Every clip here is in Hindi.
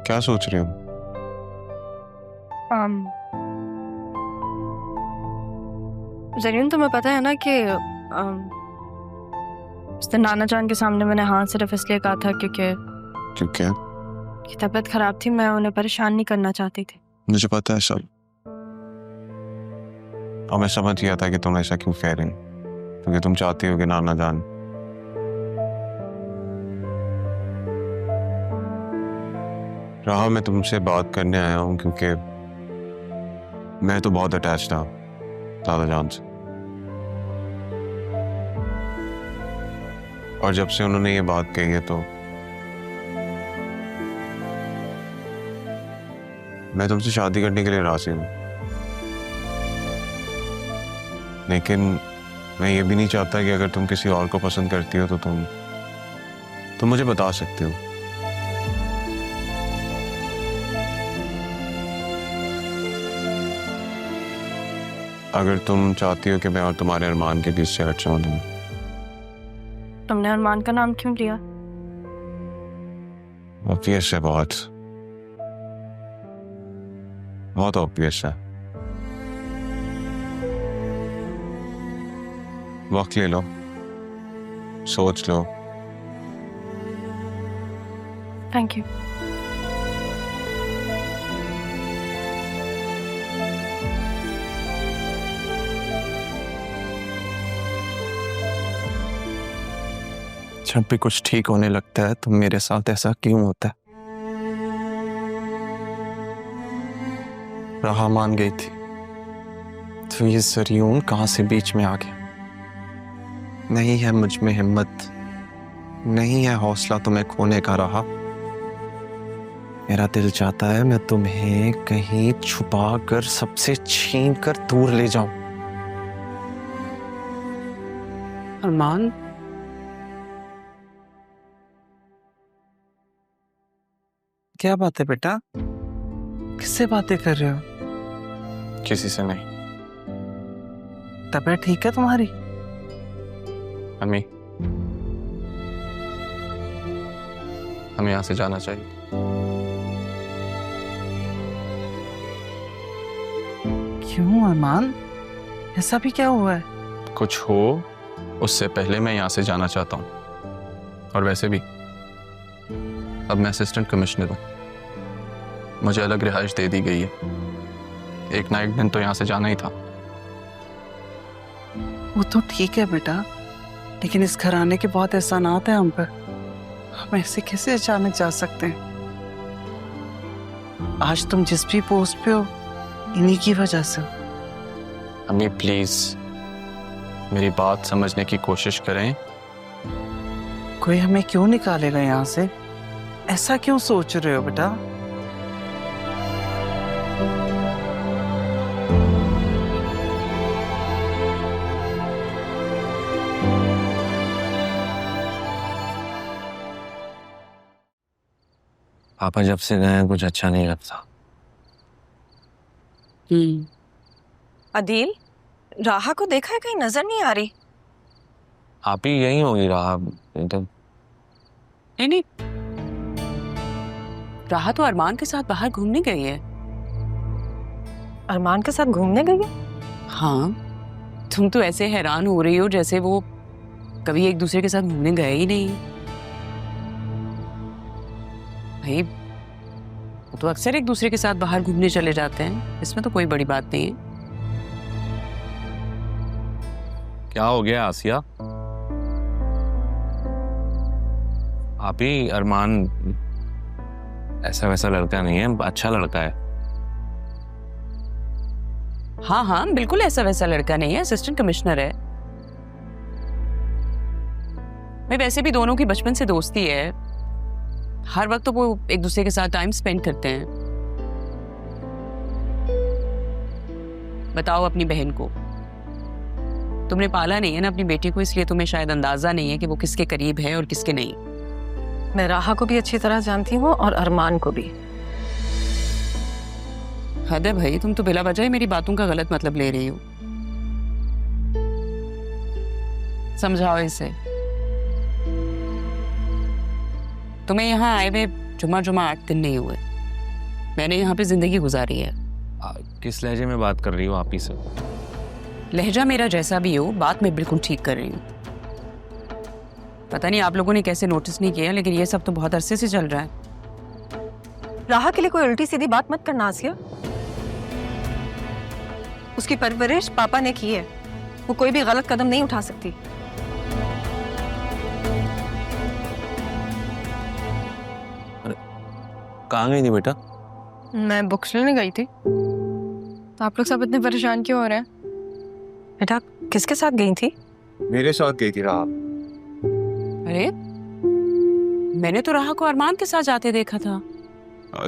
क्या सोच रही हो? जरीन, तुम्हें पता है ना कि उस दिन नाना जान के सामने मैंने हाँ सिर्फ इसलिए कहा था क्योंकि तबीयत खराब थी। मैं उन्हें परेशान नहीं करना चाहती थी। मुझे पता है सब, और मैं समझ गया था कि तुम ऐसा क्यों कह रही हो, क्योंकि तुम चाहती हो कि नाना जान। राह मैं तुमसे बात करने आया हूँ क्योंकि मैं तो बहुत अटैच था दादा जान से, और जब से उन्होंने ये बात कही है तो मैं तुमसे शादी करने के लिए राजी हूँ। लेकिन मैं ये भी नहीं चाहता कि अगर तुम किसी और को पसंद करती हो तो तुम मुझे बता सकते हो। अगर तुम चाहती हो कि मैं और तुम्हारे अरमान के बीच से हट जाऊं तो। तुमने अरमान का नाम क्यों लिया? ऑब्वियस है, बहुत बहुत ऑब्वियस है। वक्त ले लो, सोच लो। Thank you. जब भी कुछ ठीक होने लगता है तो मेरे साथ ऐसा क्यों होता है? राह मान गई थी तो ये जरियून कहां से बीच में आ गया? नहीं है मुझ में हिम्मत, नहीं है हौसला तुम्हें खोने का। रहा मेरा दिल चाहता है मैं तुम्हें कहीं छुपा कर सबसे छीन कर दूर ले जाऊं। अरमान, क्या बात है बेटा? किससे बातें कर रहे हो? किसी से नहीं। तबीयत ठीक है तुम्हारी? अम्मी, हमें यहाँ से जाना चाहिए। क्यों अरमान, ऐसा भी क्या हुआ है? कुछ हो उससे पहले मैं यहाँ से जाना चाहता हूँ। और वैसे भी अब मैं असिस्टेंट कमिश्नर हूँ, मुझे अलग रिहाइश दे दी गई है। एक ना एक दिन तो यहाँ से जाना ही था। वो तो ठीक है बेटा, लेकिन इस घर आने के बहुत एहसानात है हम पर। हम ऐसे कैसे अचानक जा सकते हैं? आज तुम जिस भी पोस्ट पे हो इन्हीं की वजह से। अम्मी प्लीज मेरी बात समझने की कोशिश करें। कोई हमें क्यों निकालेगा यहाँ से? ऐसा क्यों सोच रहे हो बेटा? पापा जब से गए हैं कुछ अच्छा नहीं लगता। अदील, राहा को देखा है? कहीं नजर नहीं आ रही। आप ही यही होगी रहा एकदम। नहीं, राहा तो अरमान के साथ बाहर घूमने गई है। अरमान के साथ घूमने गई है? हाँ, तुम तो ऐसे हैरान हो रही हो जैसे वो कभी एक दूसरे के साथ घूमने गए ही नहीं। भाई वो तो अक्सर एक दूसरे के साथ बाहर घूमने चले जाते हैं, इसमें तो कोई बड़ी बात नहीं है। क्या हो गया आसिया? आप ही अरमान ऐसा वैसा लड़का नहीं है, अच्छा लड़का है। हाँ हाँ, बिल्कुल ऐसा वैसा लड़का नहीं है, असिस्टेंट कमिश्नर है। भाई वैसे भी दोनों की बचपन से दोस्ती है, हर वक्त तो वो एक दूसरे के साथ टाइम स्पेंड करते हैं। बताओ अपनी बहन को, तुमने पाला नहीं है ना अपनी बेटी को, इसलिए तुम्हें शायद अंदाजा नहीं है कि वो किसके करीब है और किसके नहीं। मैं राहा को भी अच्छी तरह जानती हूँ और अरमान को भी। हद है भाई, तुम तो बिला वजह मेरी बातों का गलत मतलब ले रही हो। समझाओ इसे। तुम्हें यहाँ आए हुए जुमा 8 दिन नहीं हुए, मैंने यहाँ पे जिंदगी गुजारी है। किस लहजे में बात कर रही हो आप ही से? लहजा मेरा जैसा भी हो, बात मैं बिल्कुल ठीक कर रही हूँ। पता नहीं आप लोगों ने कैसे नोटिस नहीं किया, लेकिन ये सब तो बहुत अरसे से चल रहा है। राहा के लिए कोई उल्टी सीधी बात मत करना आसिया। उसकी परवरिश पापा ने की है, वो कोई भी गलत कदम नहीं उठा सकती। कहाँ गई थी बेटा? मैं बुक्स लेने गई थी। तो आप लोग सब इतने परेशान क्यों हो रहे हैं? बेटा किसके साथ गई थी? मेरे साथ गई थी राह। अरे मैंने तो राहा को अरमान के साथ जाते देखा था।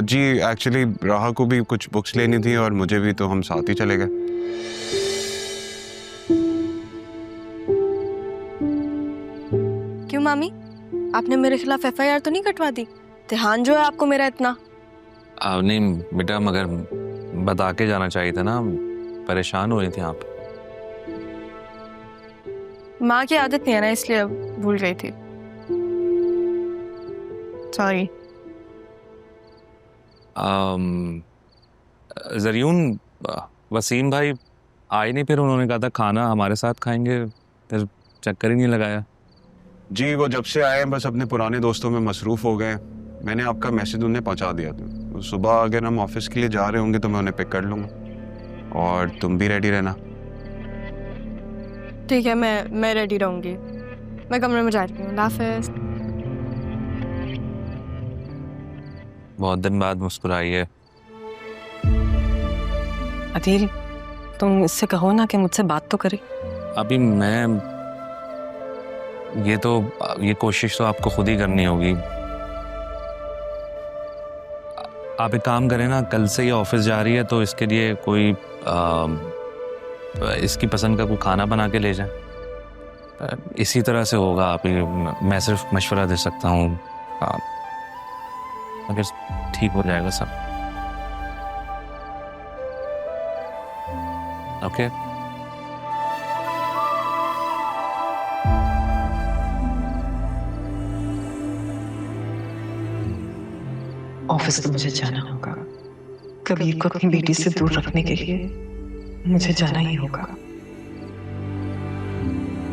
जी एक्चुअली राह को भी कुछ बुक्स लेनी थी और मुझे भी, तो हम साथ ही चले गए। क्यों मामी, आपने मेरे खिलाफ FIR तो नहीं कटवा दी? ध्यान जो है आपको मेरा इतना। नहीं बेटा, मगर बता के जाना चाहिए था ना, परेशान हो रही थी आप। माँ की आदत नहीं है ना, इसलिए अब भूल गई थी। सॉरी। जरियून, वसीम भाई आए नहीं, फिर उन्होंने कहा था खाना हमारे साथ खाएंगे, फिर चक्कर ही नहीं लगाया। जी वो जब से आए हैं बस अपने पुराने दोस्तों में मसरूफ हो गए। मैंने आपका मैसेज उन्हें पहुंचा दिया था। सुबह अगर हम ऑफिस के लिए जा रहे होंगे तो मैं उन्हें पिक कर लूँगा, और तुम भी रेडी रहना। ठीक है, मैं रेडी रहूंगी। मैं कमरे में जा रही हूँ। अल्लाह हाफ़िज़। बहुत दिन बाद मुस्कुराई है। अदील, तुम इससे कहो ना कि मुझसे बात तो करे। अभी मैं ये कोशिश तो आपको खुद ही करनी होगी। आप एक काम करें ना, कल से ये ऑफिस जा रही है तो इसके लिए कोई इसकी पसंद का कोई खाना बना के ले जाए। इसी तरह से होगा। आप मैं सिर्फ मशवरा दे सकता हूँ, अगर ठीक हो जाएगा सब। ओके ऑफिस तो मुझे जाना होगा। कबीर को अपनी बेटी से दूर रखने के लिए मुझे जाना ही होगा।